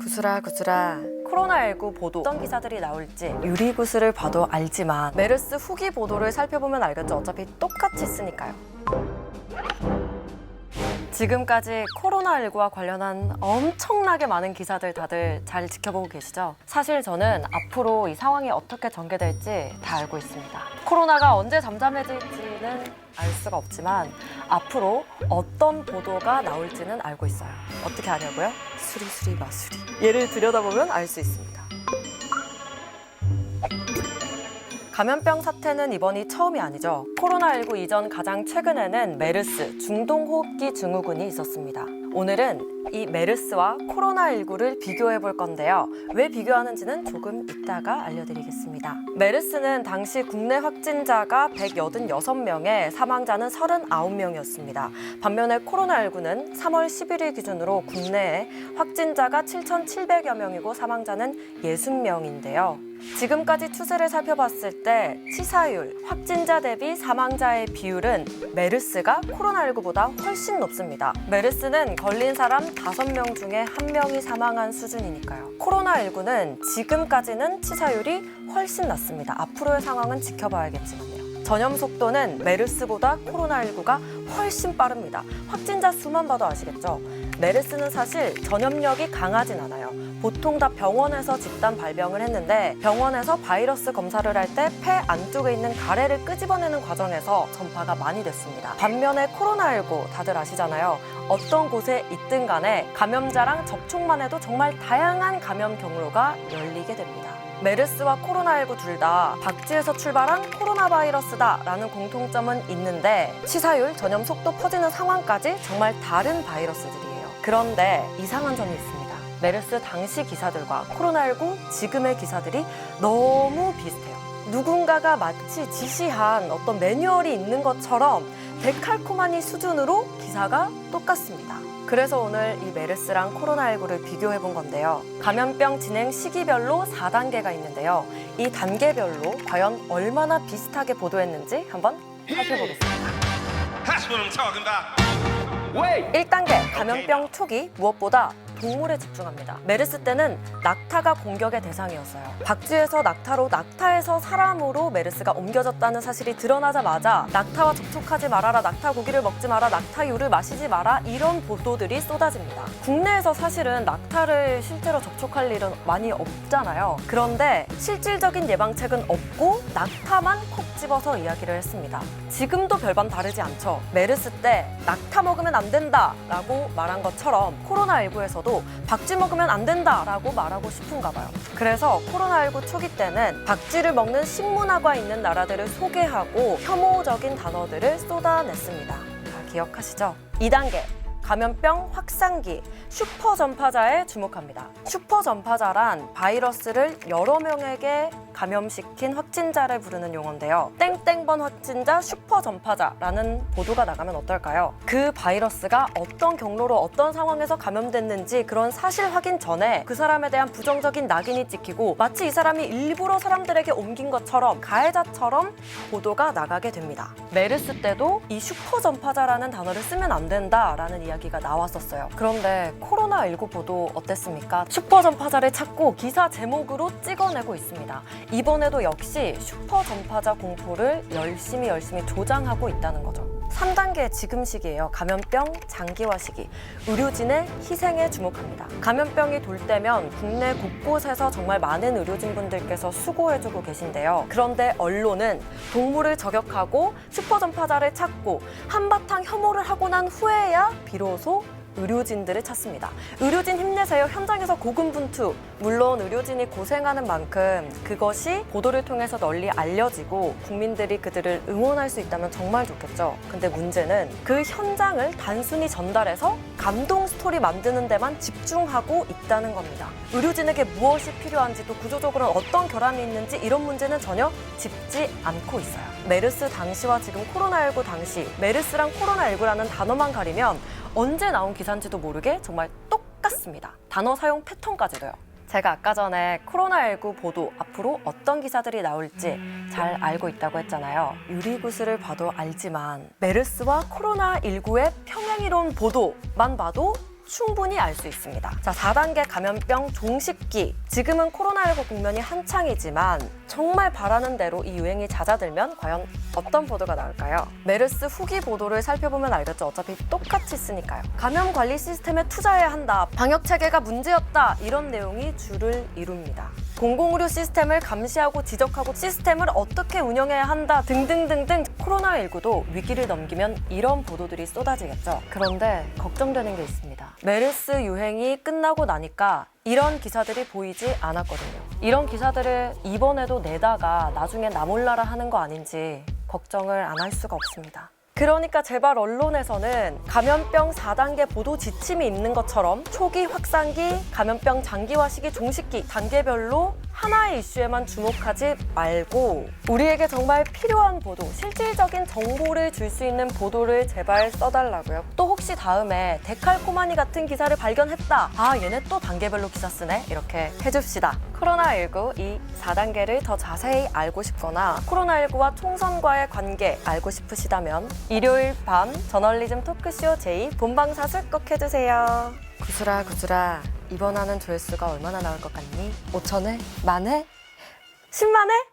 구슬아 구슬아, 코로나19 보도 어떤 기사들이 나올지 유리구슬을 봐도 알지만 메르스 후기 보도를 살펴보면 알겠죠. 어차피 똑같이 쓰니까요. 지금까지 코로나19와 관련한 엄청나게 많은 기사들 다들 잘 지켜보고 계시죠? 사실 저는 앞으로 이 상황이 어떻게 전개될지 다 알고 있습니다. 코로나가 언제 잠잠해질지는 알 수가 없지만 앞으로 어떤 보도가 나올지는 알고 있어요. 어떻게 아냐고요? 수리수리 마수리. 얘를 들여다보면 알 수 있습니다. 감염병 사태는 이번이 처음이 아니죠. 코로나19 이전 가장 최근에는 메르스, 중동호흡기 증후군이 있었습니다. 오늘은 이 메르스와 코로나19를 비교해 볼 건데요. 왜 비교하는지는 조금 이따가 알려드리겠습니다. 메르스는 당시 국내 확진자가 186명에 사망자는 39명이었습니다. 반면에 코로나19는 3월 11일 기준으로 국내에 확진자가 7,700여 명이고 사망자는 60명인데요. 지금까지 추세를 살펴봤을 때 치사율, 확진자 대비 사망자의 비율은 메르스가 코로나19보다 훨씬 높습니다. 메르스는 걸린 사람 5명 중에 1명이 사망한 수준이니까요. 코로나19는 지금까지는 치사율이 훨씬 낮습니다. 앞으로의 상황은 지켜봐야겠지만요. 전염 속도는 메르스보다 코로나19가 훨씬 빠릅니다. 확진자 수만 봐도 아시겠죠? 메르스는 사실 전염력이 강하진 않아요. 보통 다 병원에서 집단 발병을 했는데 병원에서 바이러스 검사를 할 때 폐 안쪽에 있는 가래를 끄집어내는 과정에서 전파가 많이 됐습니다. 반면에 코로나19 다들 아시잖아요. 어떤 곳에 있든 간에 감염자랑 접촉만 해도 정말 다양한 감염 경로가 열리게 됩니다. 메르스와 코로나19 둘 다 박쥐에서 출발한 코로나 바이러스다라는 공통점은 있는데 치사율, 전염 속도, 퍼지는 상황까지 정말 다른 바이러스들이에요. 그런데 이상한 점이 있습니다. 메르스 당시 기사들과 코로나19 지금의 기사들이 너무 비슷해요. 누군가가 마치 지시한 어떤 매뉴얼이 있는 것처럼 데칼코마니 수준으로 기사가 똑같습니다. 그래서 오늘 이 메르스랑 코로나19를 비교해 본 건데요. 감염병 진행 시기별로 4단계가 있는데요. 이 단계별로 과연 얼마나 비슷하게 보도했는지 한번 살펴보겠습니다. That's what I'm talking about. 1단계 감염병 초기 무엇보다 동물에 집중합니다. 메르스 때는 낙타가 공격의 대상이었어요. 박쥐에서 낙타로, 낙타에서 사람으로 메르스가 옮겨졌다는 사실이 드러나자마자 낙타와 접촉하지 말아라, 낙타 고기를 먹지 마라, 낙타유를 마시지 마라 이런 보도들이 쏟아집니다. 국내에서 사실은 낙타를 실제로 접촉할 일은 많이 없잖아요. 그런데 실질적인 예방책은 없고 낙타만 콕 집어서 이야기를 했습니다. 지금도 별반 다르지 않죠. 메르스 때 낙타 먹으면 안 된다라고 말한 것처럼 코로나19에서도 박쥐 먹으면 안 된다라고 말하고 싶은가 봐요. 그래서 코로나19 초기 때는 박쥐를 먹는 식문화가 있는 나라들을 소개하고 혐오적인 단어들을 쏟아냈습니다. 다 기억하시죠? 2단계 감염병 확산기, 슈퍼 전파자에 주목합니다. 슈퍼 전파자란 바이러스를 여러 명에게 감염시킨 확진자를 부르는 용어인데요. 땡땡번 확진자 슈퍼 전파자라는 보도가 나가면 어떨까요? 그 바이러스가 어떤 경로로 어떤 상황에서 감염됐는지 그런 사실 확인 전에 그 사람에 대한 부정적인 낙인이 찍히고 마치 이 사람이 일부러 사람들에게 옮긴 것처럼 가해자처럼 보도가 나가게 됩니다. 메르스 때도 이 슈퍼 전파자라는 단어를 쓰면 안 된다라는 이야기가 나왔었어요. 그런데 코로나19 보도 어땠습니까? 슈퍼 전파자를 찾고 기사 제목으로 찍어내고 있습니다. 이번에도 역시 슈퍼 전파자 공포를 열심히 조장하고 있다는 거죠. 3단계 지금 시기예요. 감염병 장기화 시기. 의료진의 희생에 주목합니다. 감염병이 돌 때면 국내 곳곳에서 정말 많은 의료진분들께서 수고해주고 계신데요. 그런데 언론은 동물을 저격하고 슈퍼 전파자를 찾고 한바탕 혐오를 하고 난 후에야 비로소 의료진들을 찾습니다. 의료진 힘내세요. 현장에서 고군분투. 물론 의료진이 고생하는 만큼 그것이 보도를 통해서 널리 알려지고 국민들이 그들을 응원할 수 있다면 정말 좋겠죠. 근데 문제는 그 현장을 단순히 전달해서 감동 스토리 만드는 데만 집중하고 있다는 겁니다. 의료진에게 무엇이 필요한지 또 구조적으로는 어떤 결함이 있는지 이런 문제는 전혀 짚지 않고 있어요. 메르스 당시와 지금 코로나19 당시 메르스랑 코로나19라는 단어만 가리면 언제 나온 기사인지도 모르게 정말 똑같습니다. 단어 사용 패턴까지도요. 제가 아까 전에 코로나19 보도 앞으로 어떤 기사들이 나올지 잘 알고 있다고 했잖아요. 유리구슬을 봐도 알지만 메르스와 코로나19의 평행이론 보도만 봐도 충분히 알 수 있습니다. 자, 4단계 감염병 종식기. 지금은 코로나19 국면이 한창이지만 정말 바라는 대로 이 유행이 잦아들면 과연 어떤 보도가 나올까요? 메르스 후기 보도를 살펴보면 알겠죠. 어차피 똑같이 쓰니까요. 감염 관리 시스템에 투자해야 한다. 방역 체계가 문제였다. 이런 내용이 주를 이룹니다. 공공의료 시스템을 감시하고 지적하고 시스템을 어떻게 운영해야 한다 등등등등. 코로나19도 위기를 넘기면 이런 보도들이 쏟아지겠죠. 그런데 걱정되는 게 있습니다. 메르스 유행이 끝나고 나니까 이런 기사들이 보이지 않았거든요. 이런 기사들을 이번에도 내다가 나중에 나 몰라라 하는 거 아닌지 걱정을 안 할 수가 없습니다. 그러니까 제발 언론에서는 감염병 4단계 보도 지침이 있는 것처럼 초기 확산기, 감염병 장기화 시기, 종식기 단계별로 하나의 이슈에만 주목하지 말고 우리에게 정말 필요한 보도, 실질적인 정보를 줄 수 있는 보도를 제발 써달라고요. 또 혹시 다음에 데칼코마니 같은 기사를 발견했다. 아, 얘네 또 단계별로 기사 쓰네? 이렇게 해줍시다. 코로나19 이 4단계를 더 자세히 알고 싶거나 코로나19와 총선과의 관계 알고 싶으시다면 일요일 밤 저널리즘 토크쇼 J 본방사수 꼭 해주세요. 구슬아 구슬아, 이번 화는 조회수가 얼마나 나올 것 같니? 5천회? 만회? 10만회?